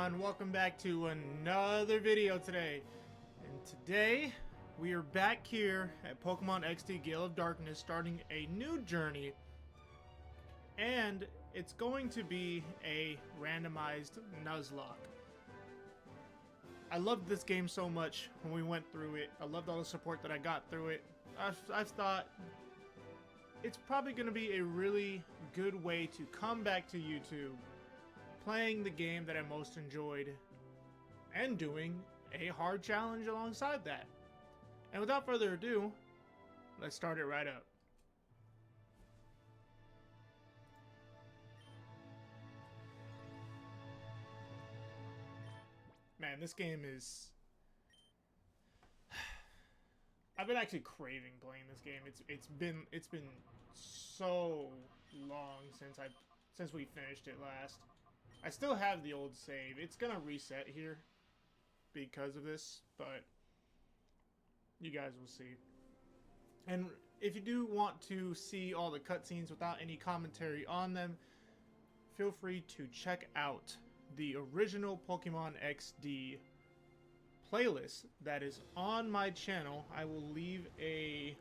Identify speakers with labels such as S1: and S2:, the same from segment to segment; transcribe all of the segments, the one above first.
S1: everyone, welcome back to another video today. And today we are back here at Pokemon XD Gale of Darkness starting a new journey. And it's going to be a randomized Nuzlocke. I loved this game so much when we went through it. I loved all the support that I got through it. I've thought it's probably going to be a really good way to come back to YouTube playing the game that I most enjoyed and doing a hard challenge alongside that. And without further ado, let's start it right up. Man, this game is... I've been actually craving playing this game. It's been so long since we finished it last. I still have the old save. It's gonna reset here because of this, but you guys will see. And if you do want to see all the cutscenes without any commentary on them, feel free to check out the original Pokemon XD playlist that is on my channel. I will leave a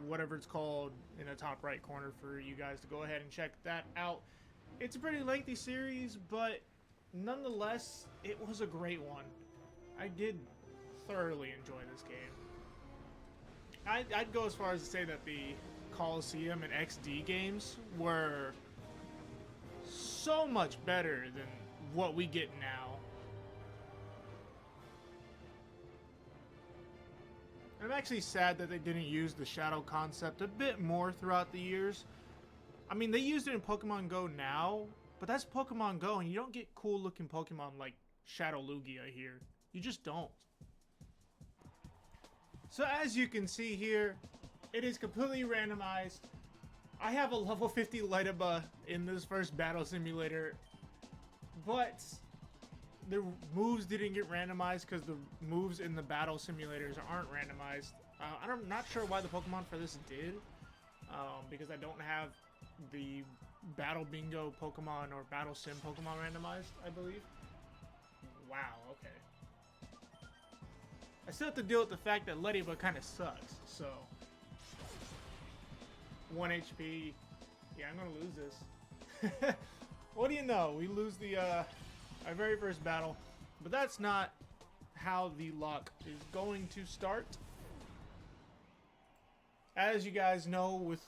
S1: whatever it's called in the top right corner for you guys to go ahead and check that out. It's a pretty lengthy series, but nonetheless, it was a great one. I did thoroughly enjoy this game. I'd go as far as to say that the Coliseum and XD games were so much better than what we get now. I'm actually sad that they didn't use the shadow concept a bit more throughout the years. I mean, they used it in Pokemon Go now, but that's Pokemon Go, and you don't get cool looking Pokemon like Shadow Lugia here. You just don't. So as you can see here, it is completely randomized. I have a level 50 Lightabuff in this first battle simulator, but the moves didn't get randomized because the moves in the battle simulators aren't randomized. I'm not sure why the Pokemon for this did, because I don't have the Battle Bingo Pokemon or Battle Sim Pokemon randomized, I believe. Wow, okay. I still have to deal with the fact that Lightabuff kind of sucks, so 1 HP. Yeah, I'm gonna lose this. What do you know? We lose the our very first battle, but that's not how the lock is going to start. As you guys know, with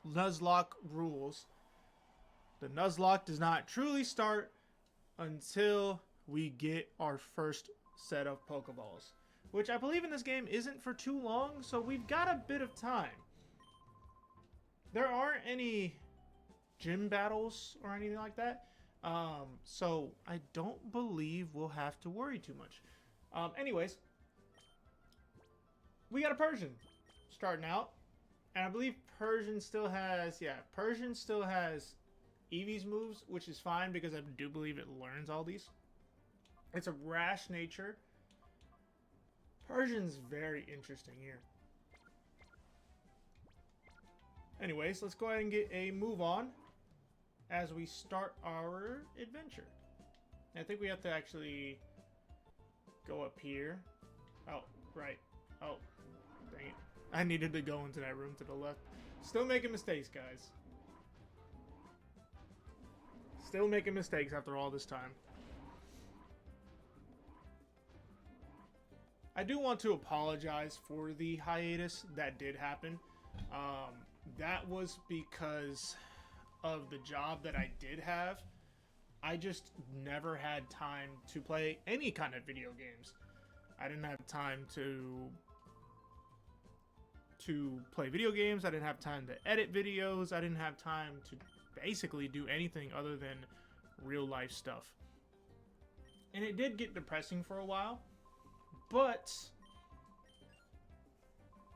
S1: Nuzlocke rules, the Nuzlocke does not truly start until we get our first set of Pokeballs, which I believe in this game isn't for too long, so we've got a bit of time. There aren't any gym battles or anything like that, so I don't believe we'll have to worry too much. Anyways, we got a Persian starting out, and I believe Persian still has, Persian still has Eevee's moves, which is fine because I do believe it learns all these. It's a rash nature. Persian's very interesting here. Anyways, let's go ahead and get a move on as we start our adventure. I think we have to actually go up here. Oh, right. Oh, dang it. I needed to go into that room to the left. Still making mistakes, guys. Still making mistakes after all this time. I do want to apologize for the hiatus that did happen. That was because of the job that I did have. I just never had time to play any kind of video games. I didn't have time to play video games. I didn't have time to edit videos. I didn't have time to basically do anything other than real life stuff. And it did get depressing for a while. But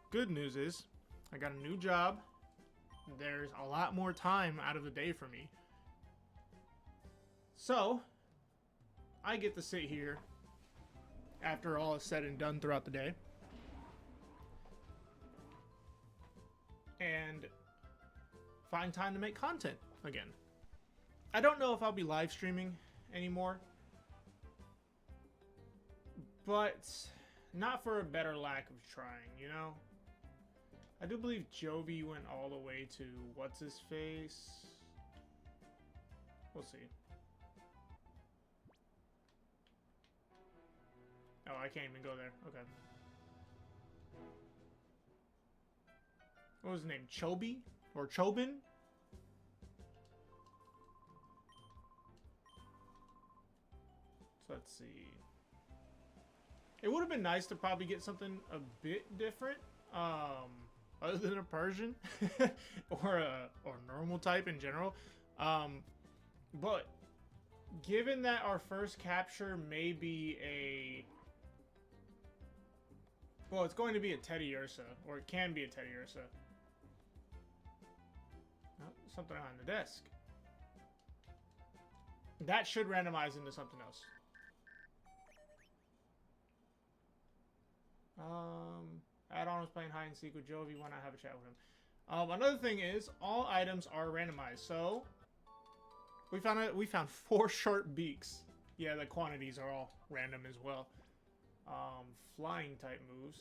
S1: good news is I got a new job. There's a lot more time out of the day for me. So I get to sit here after all is said and done throughout the day and find time to make content again. I don't know if I'll be live streaming anymore. but not for a better lack of trying, you know? I do believe Jovi went all the way to what's-his-face. We'll see. Oh, I can't even go there. Okay. What was his name? Chobi? Or Chobin? So let's see. It would have been nice to probably get something a bit different. Other than a Persian. or normal type in general. But given that our first capture may be a... Well, it's going to be a Teddy Ursa. Or it can be a Teddy Ursa. Oh, something on the desk. That should randomize into something else. Add-on was playing hide and seek with Jovi. Why not have a chat with him? Another thing is, all items are randomized. So, we found 4 short beaks. Yeah, the quantities are all random as well. Flying type moves.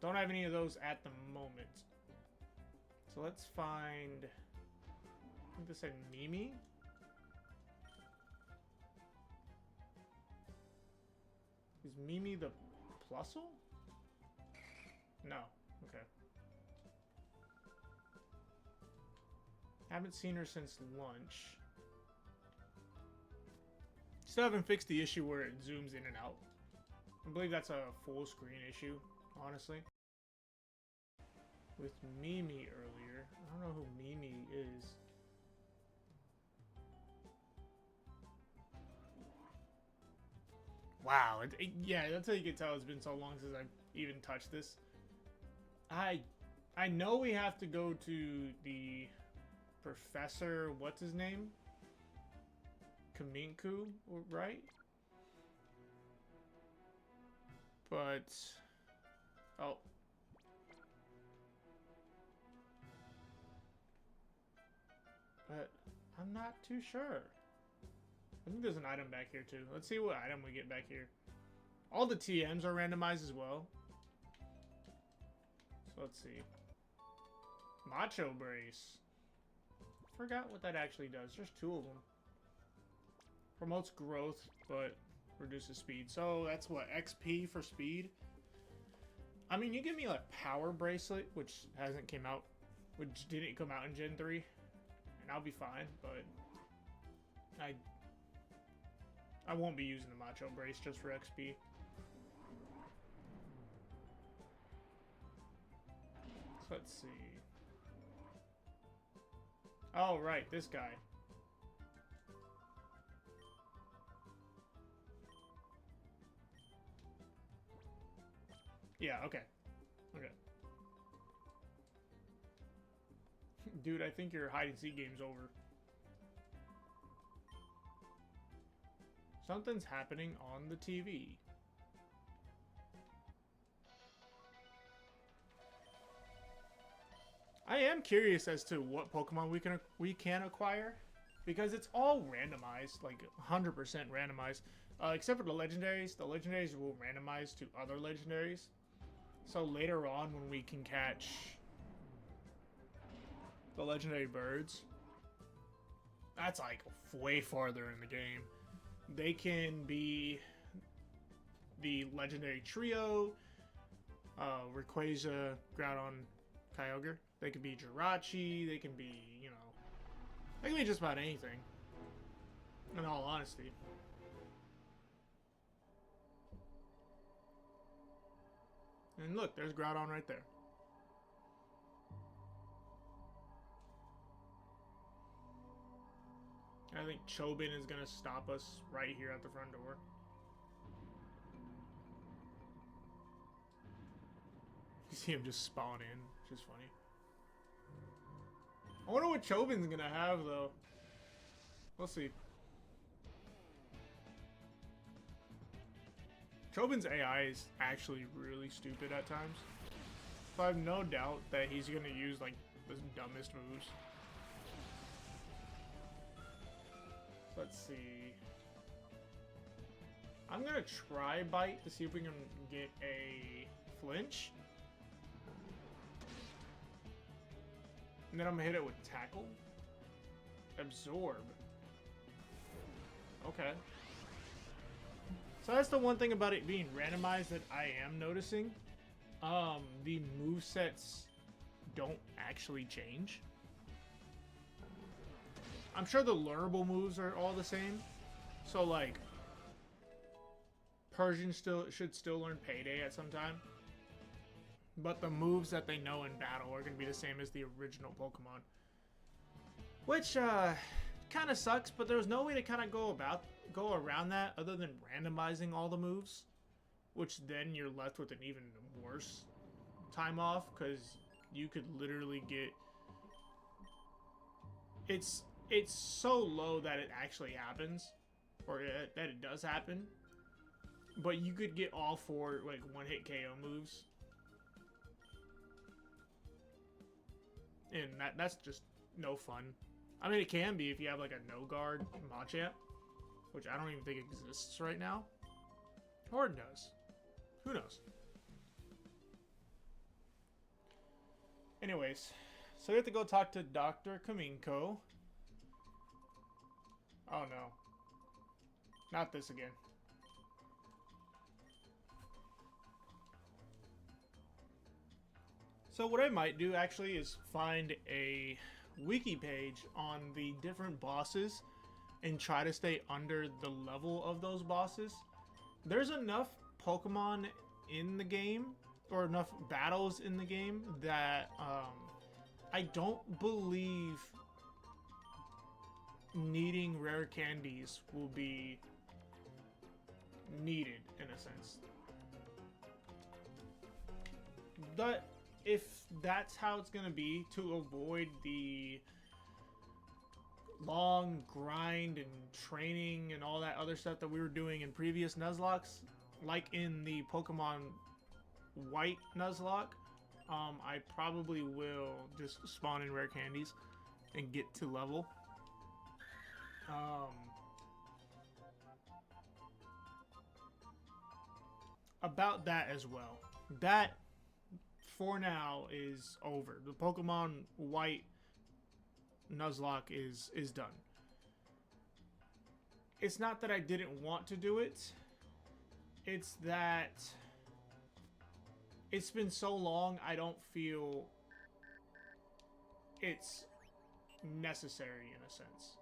S1: Don't have any of those at the moment. So let's find... I think this said Mimi. Is Mimi the Plusle? No. Okay. Haven't seen her since lunch. Still haven't fixed the issue where it zooms in and out. I believe that's a full screen issue, honestly. With Mimi earlier. I don't know who Mimi is. Wow. Yeah, that's how you can tell it's been so long since I've even touched this. I know we have to go to the professor, what's his name? Kaminku, right? But oh. But I'm not too sure. I think there's an item back here too. Let's see what item we get back here. All the TMs are randomized as well. So let's see. Macho Brace. Forgot what that actually does. There's 2 of them. Promotes growth, but reduces speed. So that's what, XP for speed? I mean, you give me a power bracelet, which hasn't came out, which didn't come out in Gen 3, and I'll be fine, but I won't be using the Macho Brace just for XP. So let's see. Oh, right, this guy. Yeah, okay. Okay. Dude, I think your hide-and-seek game's over. Something's happening on the TV. I am curious as to what Pokemon we can acquire, because it's all randomized, like 100% randomized, except for the legendaries. The legendaries will randomize to other legendaries. So later on, when we can catch the legendary birds, that's like way farther in the game. They can be the legendary trio, Rayquaza, Groudon, Kyogre. They can be Jirachi, they can be, you know, they can be just about anything, in all honesty. And look, there's Groudon right there. I think Chobin is going to stop us right here at the front door. You see him just spawn in, which is funny. I wonder what Chobin's going to have, though. We'll see. Chobin's AI is actually really stupid at times. So I have no doubt that he's going to use, like, the dumbest moves. Let's see. I'm gonna try bite to see if we can get a flinch. And then I'm gonna hit it with tackle. Absorb. Okay. So that's the one thing about it being randomized that I am noticing. The movesets don't actually change. I'm sure the learnable moves are all the same. So like Persian should still learn Payday at some time. But the moves that they know in battle are going to be the same as the original Pokemon. Which kind of sucks, but there was no way to kind of go around that other than randomizing all the moves. Which then you're left with an even worse time off, because you could literally get... It's so low that it actually happens, or that it does happen. But you could get all 4 like one-hit KO moves. And that's just no fun. I mean, it can be if you have like a no-guard Machamp, which I don't even think exists right now. Or it does. Who knows? Anyways, so we have to go talk to Dr. Kaminko. Oh no. Not this again. So what I might do actually is find a wiki page on the different bosses and try to stay under the level of those bosses. There's enough Pokemon in the game, or enough battles in the game, that I don't believe needing rare candies will be needed, in a sense. But if that's how it's going to be, to avoid the long grind and training and all that other stuff that we were doing in previous Nuzlocks, like in the Pokemon White Nuzlocke, I probably will just spawn in rare candies and get to level. About that as well. That, for now, is over. The Pokemon White Nuzlocke is done. It's not that I didn't want to do it. It's that it's been so long, I don't feel it's necessary, in a sense.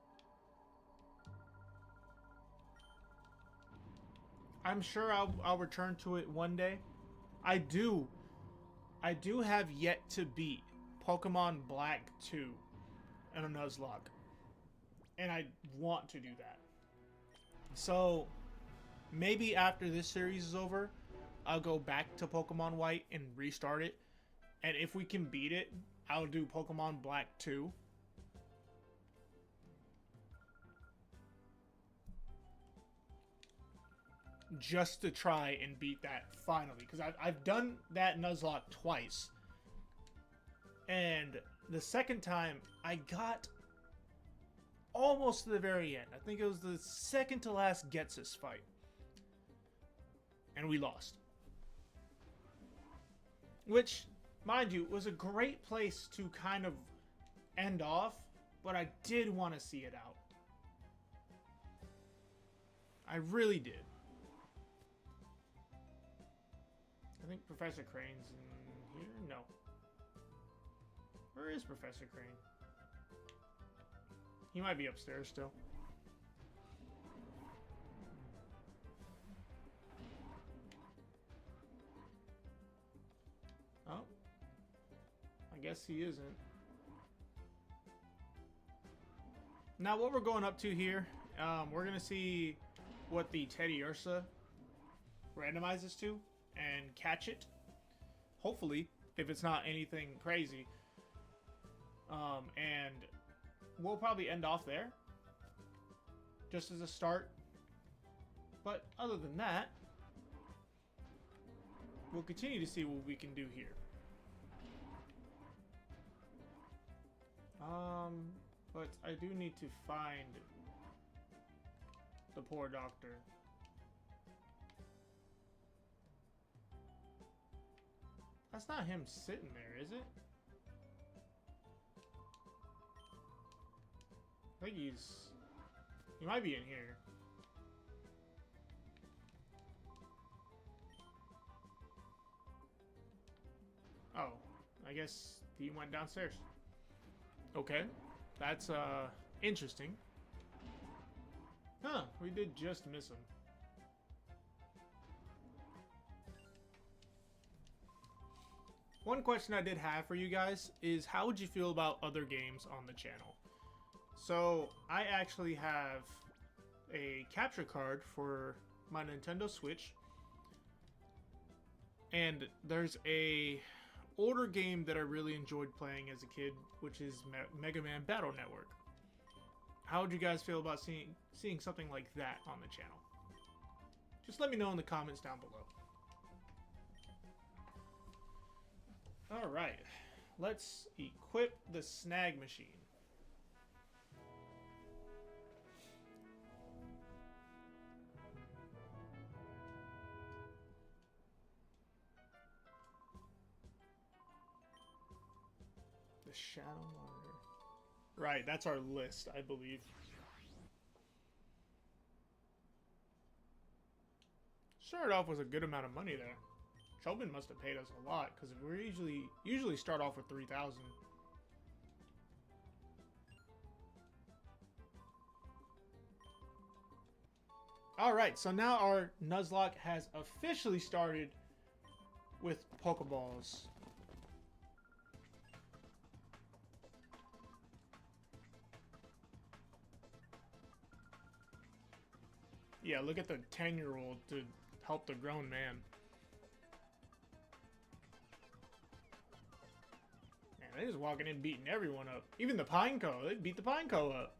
S1: I'm sure I'll return to it one day. I do have yet to beat Pokemon Black 2 in a Nuzlocke. And I want to do that. So, maybe after this series is over, I'll go back to Pokemon White and restart it. And if we can beat it, I'll do Pokemon Black 2. Just to try and beat that finally. Because I've done that Nuzlocke twice. And the second time, I got almost to the very end. I think it was the second to last Getsus fight. And we lost. Which, mind you, was a great place to kind of end off. But I did want to see it out. I really did. I think Professor Crane's in here? No. Where is Professor Crane? He might be upstairs still. Oh. I guess he isn't. Now what we're going up to here, we're going to see what the Teddy Ursa randomizes to. And catch it, hopefully, if it's not anything crazy. And we'll probably end off there, just as a start. But other than that, we'll continue to see what we can do here. But I do need to find the poor doctor. That's not him sitting there, is it? I think he might be in here. Oh, I guess he went downstairs. Okay, that's interesting. Huh, we did just miss him. One question I did have for you guys is how would you feel about other games on the channel? So, I actually have a capture card for my Nintendo Switch. And there's a older game that I really enjoyed playing as a kid, which is Mega Man Battle Network. How would you guys feel about seeing something like that on the channel? Just let me know in the comments down below. Alright, let's equip the snag machine. The Shadow Monitor. Right, that's our list, I believe. Started off with a good amount of money there. Chobin must have paid us a lot, because we usually start off with 3,000. Alright, so now our Nuzlocke has officially started with Pokeballs. Yeah, look at the 10-year-old to help the grown man. Man, they just walking in beating everyone up. Even the Pineco, they beat the Pineco up.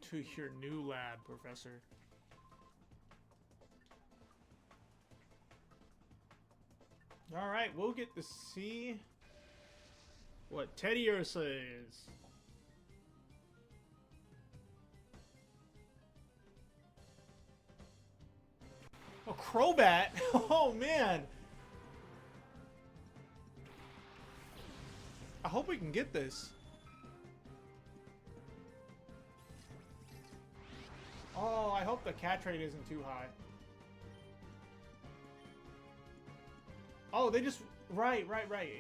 S1: To your new lab, Professor. Alright, we'll get to see what Teddy Ursa is. Oh, Crobat! Oh, man! I hope we can get this. Oh, I hope the catch rate isn't too high. Oh, they just... Right. I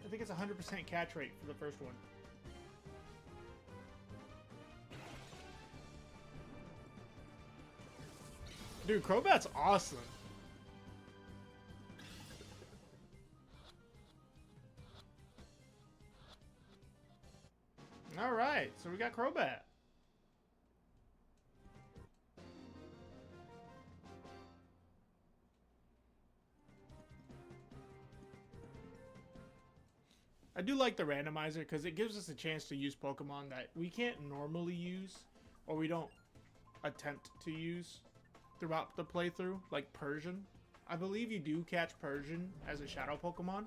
S1: think it's 100% catch rate for the first one. Dude, Crobat's awesome. Alright, so we got Crobat. I do like the randomizer because it gives us a chance to use Pokemon that we can't normally use or we don't attempt to use throughout the playthrough, like Persian. I believe you do catch Persian as a shadow Pokemon.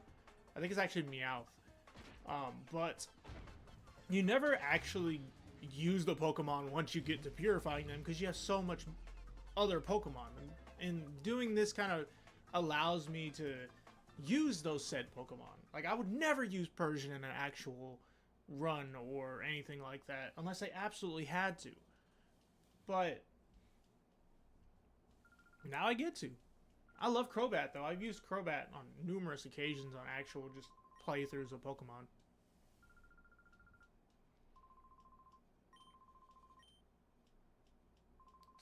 S1: I think it's actually Meowth. But you never actually use the Pokemon once you get to purifying them because you have so much other Pokemon. And doing this kind of allows me to use those said Pokemon. Like, I would never use Persian in an actual run or anything like that unless I absolutely had to. But now I get to. I love Crobat, though. I've used Crobat on numerous occasions on actual just playthroughs of Pokemon.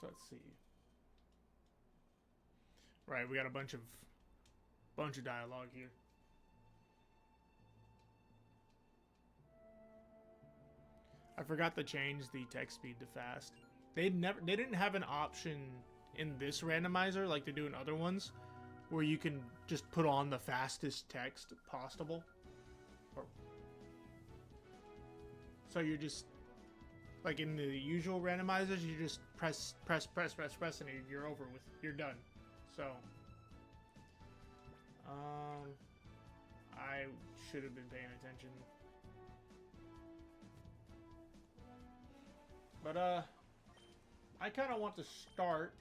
S1: So let's see. Right, we got a bunch of dialogue here. I forgot to change the text speed to fast. They didn't have an option in this randomizer like they do in other ones where you can just put on the fastest text possible. So you're just like in the usual randomizers, you just press and you're over with. You're done. So I should have been paying attention. But, I kind of want to start...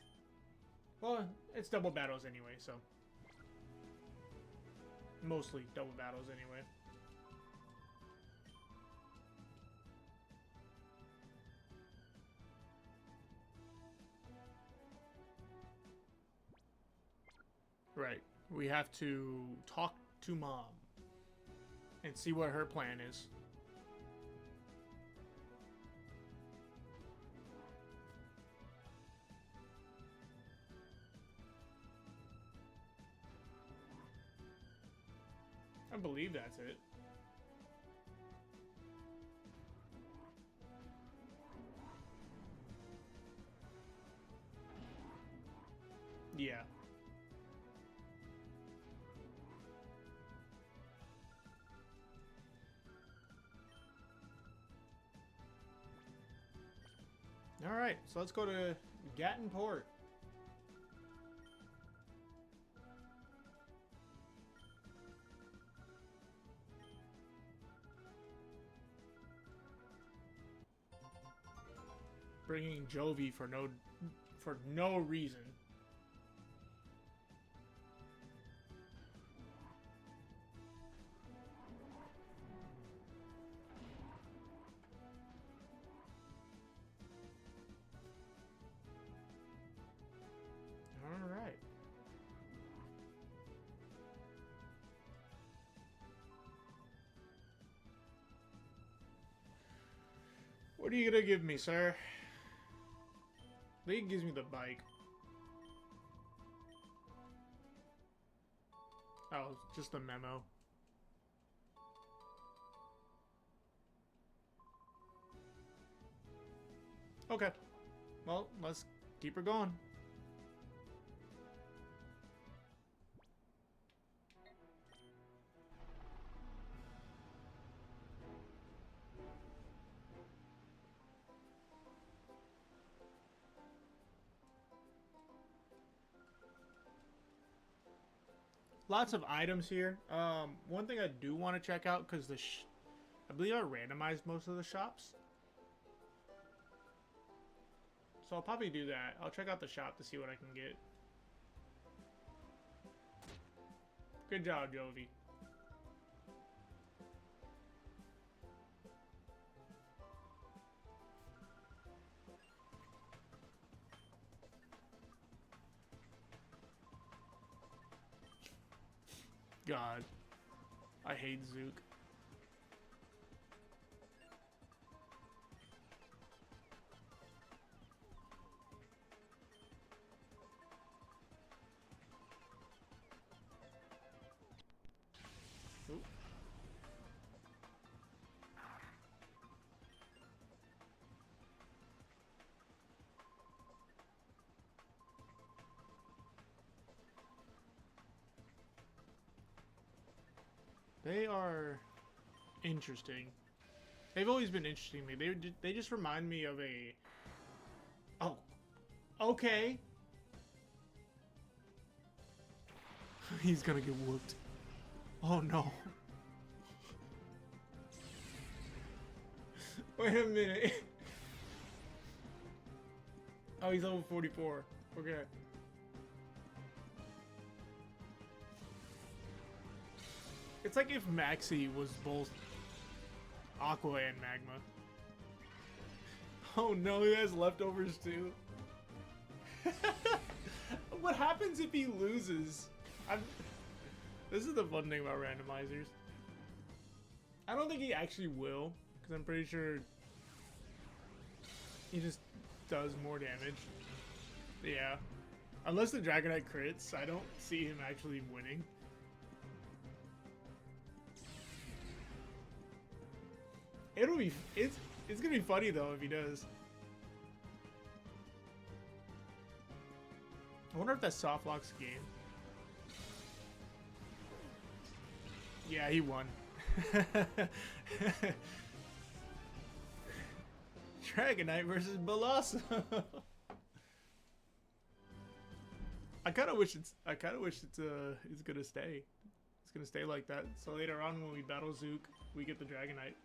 S1: Well, it's double battles anyway, so... Mostly double battles anyway. Right. We have to talk to Mom and see what her plan is. I believe that's it. Yeah. Alright, so let's go to Gatton Port. Bringing Jovi for no reason. All right. What are you gonna give me, sir? League gives me the bike. Oh, just a memo. Okay. Well, let's keep her going. Lots of items here. One thing I do want to check out, because I believe I randomized most of the shops. So I'll probably do that. I'll check out the shop to see what I can get. Good job, Jovi. God, I hate Zook. Ooh. They are interesting. They've always been interesting to me. They just remind me of a... Oh. Okay. He's gonna get whooped. Oh no. Wait a minute. Oh, he's level 44. Okay. It's like if Maxi was both Aqua and Magma. Oh no, he has leftovers too. What happens if he loses? This is the fun thing about randomizers. I don't think he actually will, because I'm pretty sure he just does more damage. Yeah. Unless the Dragonite crits, I don't see him actually winning. It's gonna be funny though if he does. I wonder if that soft locks the game. Yeah, he won. Dragonite versus Bellasa. I kind of wish it's gonna stay. It's gonna stay like that. So later on when we battle Zook, we get the Dragonite.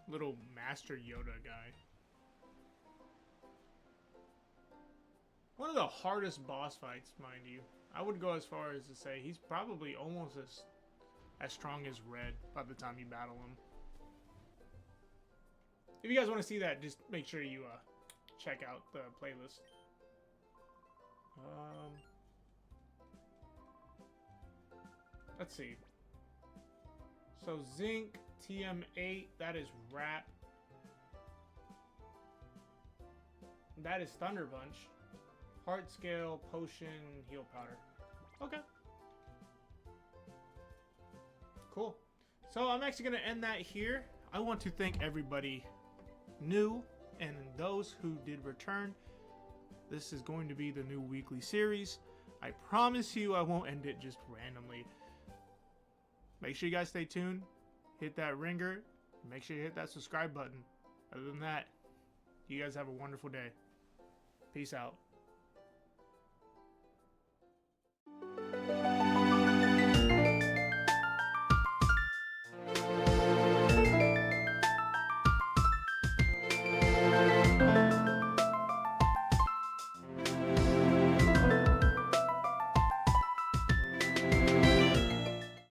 S1: little Master Yoda guy. One of the hardest boss fights, mind you. I would go as far as to say he's probably almost as strong as Red by the time you battle him. If you guys want to see that, just make sure you check out the playlist. Let's see. So Zinc, TM8, that is Rap. That is Thunder Punch. Heart Scale, Potion, Heal Powder. Okay. Cool. So I'm actually going to end that here. I want to thank everybody new and those who did return. This is going to be the new weekly series. I promise you I won't end it just randomly. Make sure you guys stay tuned. Hit that ringer. Make sure you hit that subscribe button. Other than that, you guys have a wonderful day. Peace out.